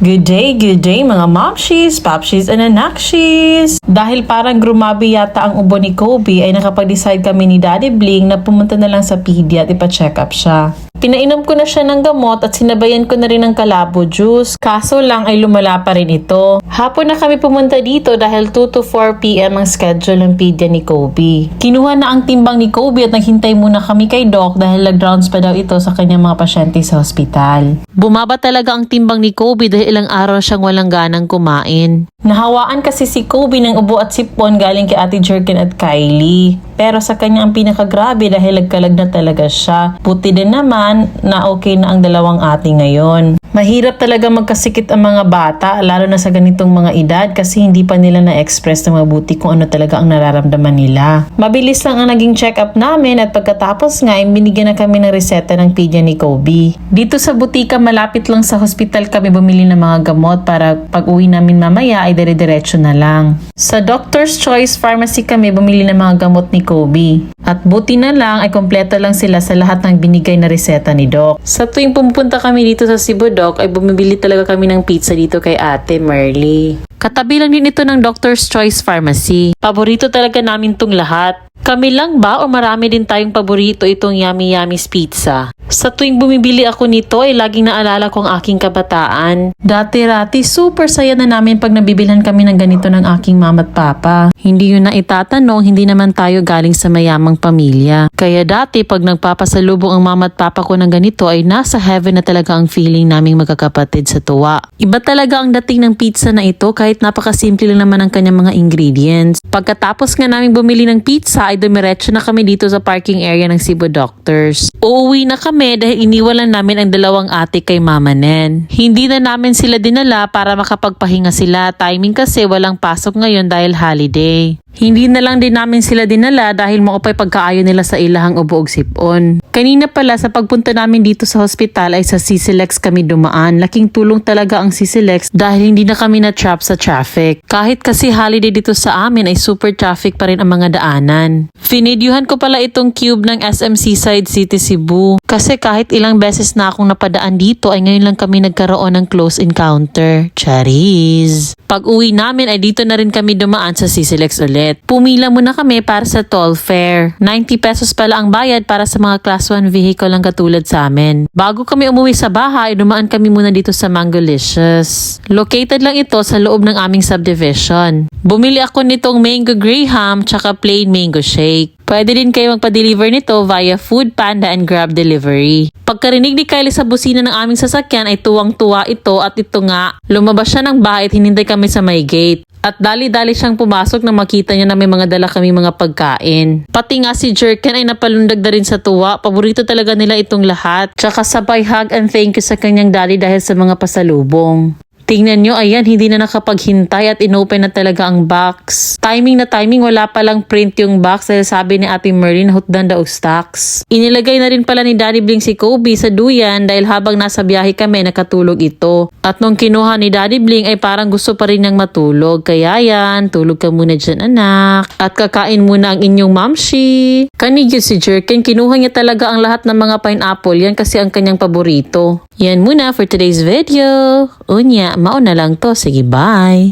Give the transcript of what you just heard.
Good day mga momshies, popshies, and anakshis! Dahil parang grumabi yata ang ubo ni Kobe ay nakapag-decide kami ni Daddy Bling na pumunta na lang sa PD at ipa-check up siya. Pinainom ko na siya ng gamot at sinabayan ko na rin ng kalabo juice, kaso lang ay lumala pa rin ito. Hapon na kami pumunta dito dahil 2 to 4 p.m. ang schedule ng pedia ni Kobe. Kinuha na ang timbang ni Kobe at naghintay muna kami kay Doc dahil nag-rounds pa daw ito sa kanyang mga pasyente sa hospital. Bumaba talaga ang timbang ni Kobe dahil ilang araw siyang walang ganang kumain. Nahawaan kasi si Kobe ng ubo at sipon galing kay Ate Jerkin at Kylie. Pero sa kanya ang pinakagrabe dahil nagkalag na talaga siya. Buti din naman na okay na ang dalawang ate ngayon. Mahirap talaga magkasikit ang mga bata, lalo na sa ganitong mga edad kasi hindi pa nila na-express na mabuti kung ano talaga ang nararamdaman nila. Mabilis lang ang naging check-up namin at pagkatapos nga ay binigyan na kami ng reseta ng pedia ni Kobe. Dito sa butika malapit lang sa hospital kami bumili ng mga gamot para pag uwi namin mamaya ay dire-diretso na lang. Sa Doctor's Choice Pharmacy kami bumili ng mga gamot ni Kobe. At buti na lang ay kompleto lang sila sa lahat ng binigay na reseta ni Doc. Sa tuwing pumupunta kami dito sa Cebu Doc ay bumibili talaga kami ng pizza dito kay Ate Merly. Katabi lang din ito ng Doctor's Choice Pharmacy. Paborito talaga namin tong lahat. Kami lang ba o marami din tayong paborito itong Yummy Yummy's Pizza? Sa tuwing bumibili ako nito ay laging naalala ko ang aking kabataan. Dati-rati super saya na namin pag nabibilhan kami ng ganito ng aking mama at papa. Hindi yun na itatanong, hindi naman tayo galing sa mayamang pamilya. Kaya dati pag nagpapasalubong ang mama at papa ko ng ganito ay nasa heaven na talaga ang feeling naming magkakapatid sa tuwa. Iba talaga ang dating ng pizza na ito kahit napakasimple lang naman ang kanyang mga ingredients. Pagkatapos nga namin bumili ng pizza ay dumiretso na kami dito sa parking area ng Cebu Doctors. Uuwi na kami dahil iniwalan namin ang dalawang ate kay Mama Nen. Hindi na namin sila dinala para makapagpahinga sila. Timing kasi walang pasok ngayon dahil holiday. Hindi na lang din namin sila dinala dahil maupay pagkaayo nila sa ilahang ubo og sipon. Kanina pala sa pagpunta namin dito sa hospital ay sa CCLEX kami dumaan. Laking tulong talaga ang CCLEX dahil hindi na kami na-trap sa traffic. Kahit kasi holiday dito sa amin ay super traffic pa rin ang mga daanan. Finidyuhan ko pala itong cube ng SM Seaside City Cebu. Kasi kahit ilang beses na akong napadaan dito ay ngayon lang kami nagkaroon ng close encounter. Charis! Pag uwi namin ay dito na rin kami dumaan sa CCLEX ulit. Pumila muna kami para sa toll fare. 90 pesos pala ang bayad para sa mga class 1 vehicle lang katulad sa amin. Bago kami umuwi sa bahay, dumaan kami muna dito sa Mangolicious. Located lang ito sa loob ng aming subdivision. Bumili ako nitong mango graham tsaka plain mango shake. Pwede din kayo magpa-deliver nito via Food Panda and Grab Delivery. Pagkarinig ni Kylie sa busina ng aming sasakyan ay tuwang-tuwa ito at ito nga, lumabas siya ng bahay at hinintay kami sa may gate. At dali-dali siyang pumasok na makita niya na may mga dala kami mga pagkain. Pati nga si Jerkin ay napalundag na rin sa tuwa. Paborito talaga nila itong lahat. Tsaka sabay hug and thank you sa kanyang daddy dahil sa mga pasalubong. Tingnan nyo, ayan, hindi na nakapaghintay at inopen na talaga ang box. Timing na timing, wala palang print yung box dahil sabi ni Ate Merlin na hotdan daw stocks. Inilagay na rin pala ni Daddy Bling si Kobe sa duyan dahil habang nasa biyahe kami, nakatulog ito. At nung kinuha ni Daddy Bling ay parang gusto pa rin niyang matulog. Kaya yan, tulog ka muna dyan anak. At kakain muna ang inyong mamshi. Kanigyo si Jerkin, kinuha niya talaga ang lahat ng mga pineapple. Yan kasi ang kanyang paborito. Yan muna for today's video. Unya, mauna lang to. Sige, bye!